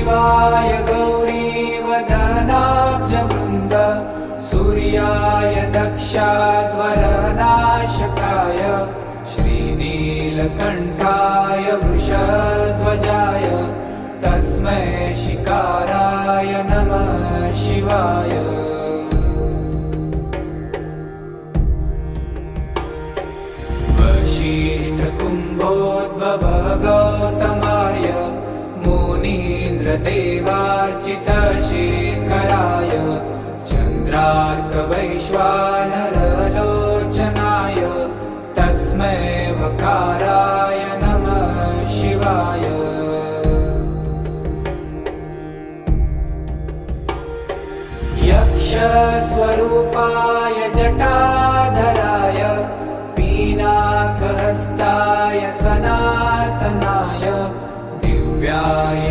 शिवाय गौरीवदनाब्जवृन्द सूर्याय दक्षाध्वरनाशकाय श्रीनीलकण्ठाय वृषध्वजाय तस्मै शिकाराय नमः शिवाय। वसिष्ठकुम्भोद्भव गौतमार्य मुनीन्द्रदेवार्चितशेखराय चन्द्रार्कवैश्वानरलोचनाय तस्मै वकाराय नमः शिवाय। यक्षस्वरूपाय जटाधराय पीनाकहस्ताय सनातनाय दिव्याय